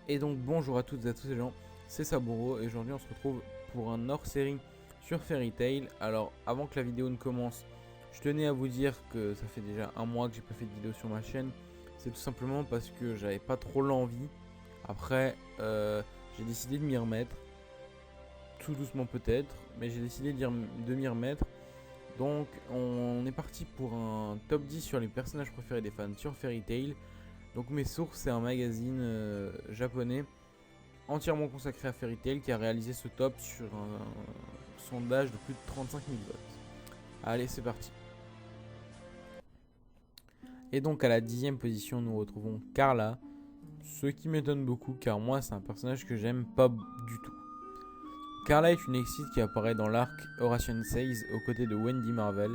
Et donc bonjour à toutes et à tous les gens, c'est Saburo et aujourd'hui on se retrouve pour un hors-série sur Fairy Tail. Alors avant que la vidéo ne commence, je tenais à vous dire que ça fait déjà un mois que j'ai pas fait de vidéo sur ma chaîne. C'est tout simplement parce que j'avais pas trop l'envie. Après j'ai décidé de m'y remettre, tout doucement peut-être, mais j'ai décidé de m'y remettre. Donc on est parti pour un top 10 sur les personnages préférés des fans sur Fairy Tail. Donc mes sources, c'est un magazine japonais entièrement consacré à Fairy Tail qui a réalisé ce top sur un sondage de plus de 35 000 votes. Allez, c'est parti. Et donc à la 10e position, nous retrouvons Carla, ce qui m'étonne beaucoup car moi c'est un personnage que j'aime pas du tout. Carla est une Exit qui apparaît dans l'arc Oration 16 aux côtés de Wendy Marvel.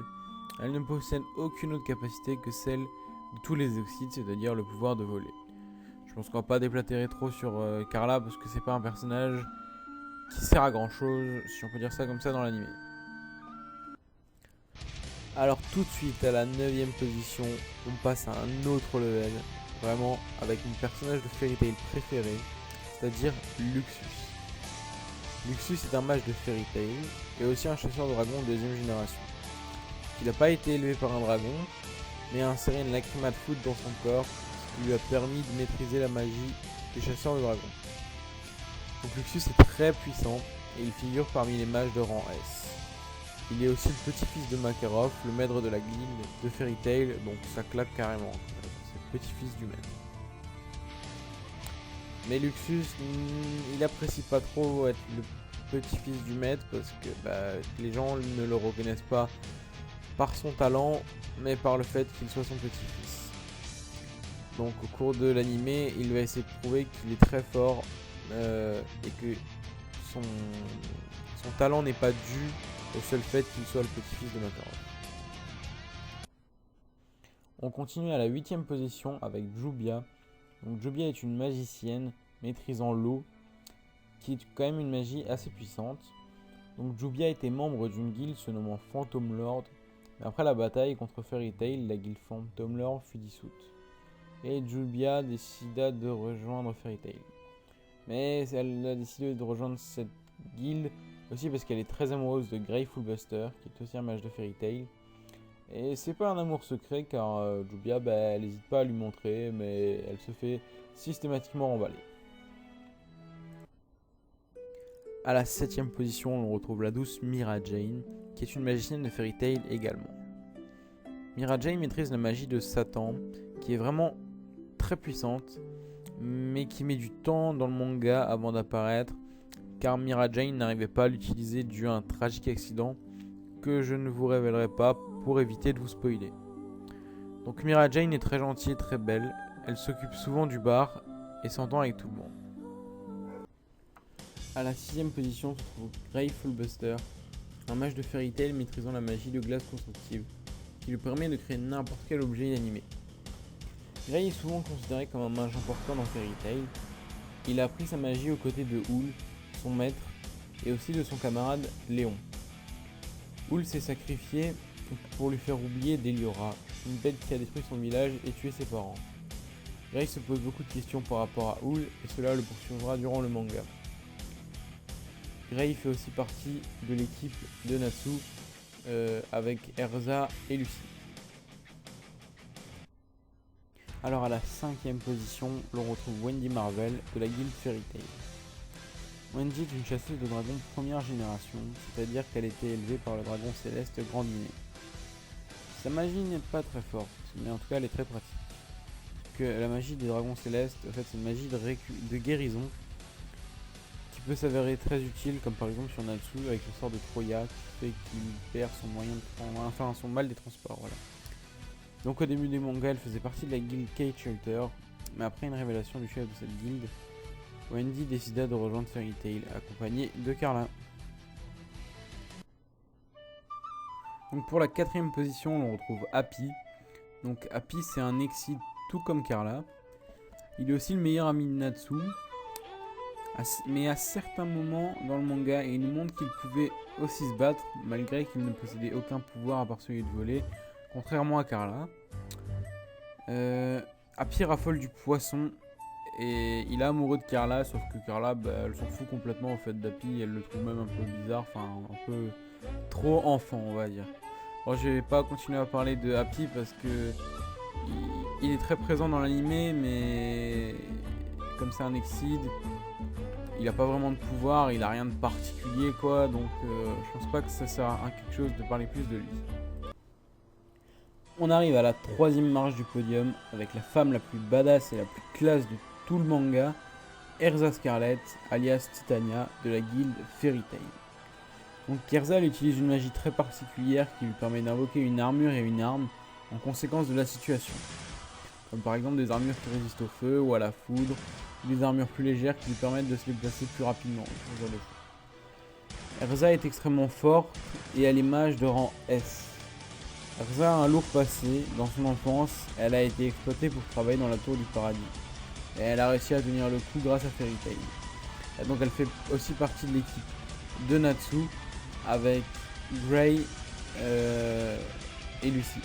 Elle ne possède aucune autre capacité que celle de tous les Exits, c'est-à-dire le pouvoir de voler. Je pense qu'on va pas déplatérer trop sur Carla parce que c'est pas un personnage qui sert à grand chose, si on peut dire ça comme ça dans l'anime. Alors tout de suite à la 9ème position, on passe à un autre level, vraiment avec mon personnage de Fairy Tail préféré, c'est-à-dire Luxus. Luxus est un mage de Fairy Tail et aussi un chasseur de dragons de 2ème génération. Il n'a pas été élevé par un dragon, mais a inséré une lacryma de foudre dans son corps, ce qui lui a permis de maîtriser la magie des chasseurs de dragons. Donc Luxus est très puissant et il figure parmi les mages de rang S. Il est aussi le petit-fils de Makarov, le maître de la guilde de Fairy Tail, donc ça claque carrément, c'est le petit-fils du maître. Mais Luxus, il apprécie pas trop être le petit-fils du maître parce que les gens ne le reconnaissent pas par son talent, mais par le fait qu'il soit son petit-fils. Donc au cours de l'animé, il va essayer de prouver qu'il est très fort et que son talent n'est pas dû au seul fait qu'il soit le petit-fils de Makarov. On continue à la 8ème position avec Jubia. Donc Jubia est une magicienne maîtrisant l'eau, qui est quand même une magie assez puissante. Donc Jubia était membre d'une guilde se nommant Phantom Lord, mais après la bataille contre Fairy Tail, la guilde Phantom Lord fut dissoute. Et Jubia décida de rejoindre Fairy Tail. Mais elle a décidé de rejoindre cette guilde aussi parce qu'elle est très amoureuse de Grateful Buster, qui est aussi un mage de Fairy Tail. Et c'est pas un amour secret car Jubia, elle n'hésite pas à lui montrer, mais elle se fait systématiquement remballer. À la 7ème position, on retrouve la douce Mira Jane, qui est une magicienne de Fairy Tail également. Mira Jane maîtrise la magie de Satan, qui est vraiment très puissante, mais qui met du temps dans le manga avant d'apparaître, car Mira Jane n'arrivait pas à l'utiliser dû à un tragique accident que je ne vous révélerai pas pour éviter de vous spoiler. Donc Mira Jane est très gentille et très belle, elle s'occupe souvent du bar et s'entend avec tout le monde. À la 6ème position se trouve Grateful Buster, un mage de Fairy Tail maîtrisant la magie de glace constructive, qui lui permet de créer n'importe quel objet inanimé. Gray est souvent considéré comme un mage important dans Fairy Tail. Il a appris sa magie aux côtés de Hool, son maître, et aussi de son camarade Léon. Hool s'est sacrifié pour lui faire oublier Deliora, une bête qui a détruit son village et tué ses parents. Gray se pose beaucoup de questions par rapport à Hool et cela le poursuivra durant le manga. Gray fait aussi partie de l'équipe de Natsu avec Erza et Lucie. Alors à la 5ème position, l'on retrouve Wendy Marvel de la guilde Fairy Tail. Wendy est une chasseuse de dragons première génération, c'est-à-dire qu'elle était élevée par le dragon céleste Grandinet. Sa magie n'est pas très forte, mais en tout cas elle est très pratique. Que la magie des dragons célestes, en fait c'est une magie de guérison qui peut s'avérer très utile, comme par exemple sur Natsu avec le sort de Troya qui fait qu'il perd son mal des transports. Voilà. Donc au début des mangas, elle faisait partie de la guilde Cage Shelter, mais après une révélation du chef de cette guilde, Wendy décida de rejoindre Fairy Tail, accompagnée de Carla. Donc pour la 4ème position, on retrouve Happy. Donc Happy c'est un Exit tout comme Carla. Il est aussi le meilleur ami de Natsu, mais à certains moments dans le manga, il nous montre qu'il pouvait aussi se battre, malgré qu'il ne possédait aucun pouvoir à part celui de voler, contrairement à Carla. Happy raffole du poisson Et il est amoureux de Carla, sauf que Carla, bah, elle s'en fout complètement en fait d'Happy, elle le trouve même un peu bizarre, enfin un peu trop enfant on va dire. Bon, je vais pas continuer à parler de Happy parce que il est très présent dans l'animé, mais comme c'est un Exceed, il a pas vraiment de pouvoir, il a rien de particulier quoi, donc je pense pas que ça sert à quelque chose de parler plus de lui. On arrive à la troisième marche du podium avec la femme la plus badass et la plus classe de tout le manga, Erza Scarlet, alias Titania, de la guilde Fairy Tail. Donc Erza elle utilise une magie très particulière qui lui permet d'invoquer une armure et une arme en conséquence de la situation. Comme par exemple des armures qui résistent au feu ou à la foudre, ou des armures plus légères qui lui permettent de se déplacer plus rapidement. Erza est extrêmement forte et elle est mage de rang S. Erza a un lourd passé. Dans son enfance, elle a été exploitée pour travailler dans la tour du paradis. Et elle a réussi à tenir le coup grâce à Fairy Tail. Et donc elle fait aussi partie de l'équipe de Natsu avec Gray et Lucy.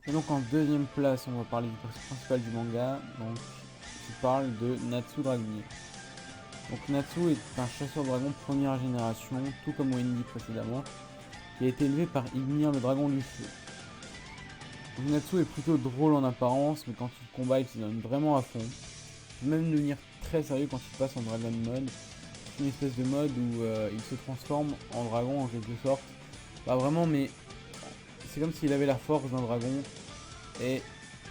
Et donc en deuxième place, on va parler du personnage principal du manga. Donc je parle de Natsu Dragonier. Donc Natsu est un chasseur de dragons première génération, tout comme Wendy précédemment, qui a été élevé par Ymir le dragon du feu. Donc Natsu est plutôt drôle en apparence, mais quand il combat il se donne vraiment à fond. Il peut même devenir très sérieux quand il passe en dragon mode. C'est une espèce de mode où il se transforme en dragon en quelque sorte. Pas vraiment, mais c'est comme s'il avait la force d'un dragon et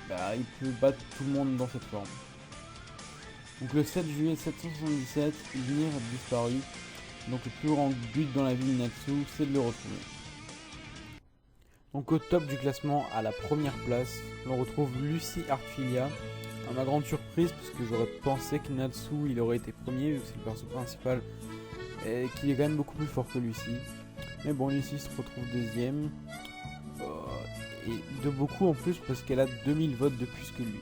bah, il peut battre tout le monde dans cette forme. Donc le 7 juillet 777, Ymir a disparu. Donc le plus grand but dans la vie de Natsu, c'est de le retrouver. Donc au top du classement, à la première place, on retrouve Lucy Artfilia. À ma grande surprise, parce que j'aurais pensé que Natsu il aurait été premier, vu que c'est le perso principal, et qu'il est quand même beaucoup plus fort que Lucy. Mais bon, Lucy se retrouve deuxième, et de beaucoup en plus, parce qu'elle a 2000 votes de plus que lui.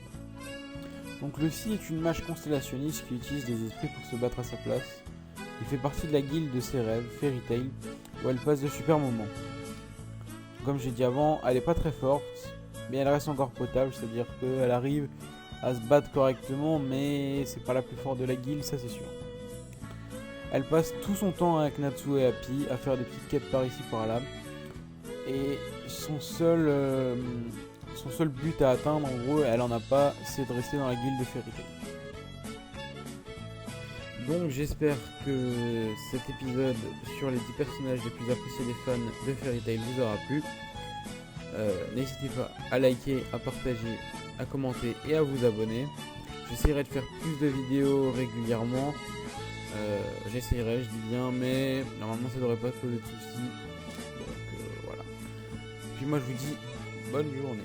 Donc Lucy est une mage constellationniste qui utilise des esprits pour se battre à sa place. Il fait partie de la guilde de ses rêves, Fairy Tail, où elle passe de super moments. Comme j'ai dit avant, elle est pas très forte, mais elle reste encore potable, c'est-à-dire qu'elle arrive à se battre correctement, mais c'est pas la plus forte de la guilde, ça c'est sûr. Elle passe tout son temps avec Natsu et Happy à faire des petites quêtes par ici par là, et son seul but à atteindre, en gros, elle en a pas, c'est de rester dans la guilde de Fairy Tail. Donc j'espère que cet épisode sur les 10 personnages les plus appréciés des fans de Fairy Tail vous aura plu. N'hésitez pas à liker, à partager, à commenter et à vous abonner. J'essaierai de faire plus de vidéos régulièrement. J'essaierai, je dis bien, mais normalement ça devrait pas poser de soucis. Donc voilà. Puis moi je vous dis bonne journée.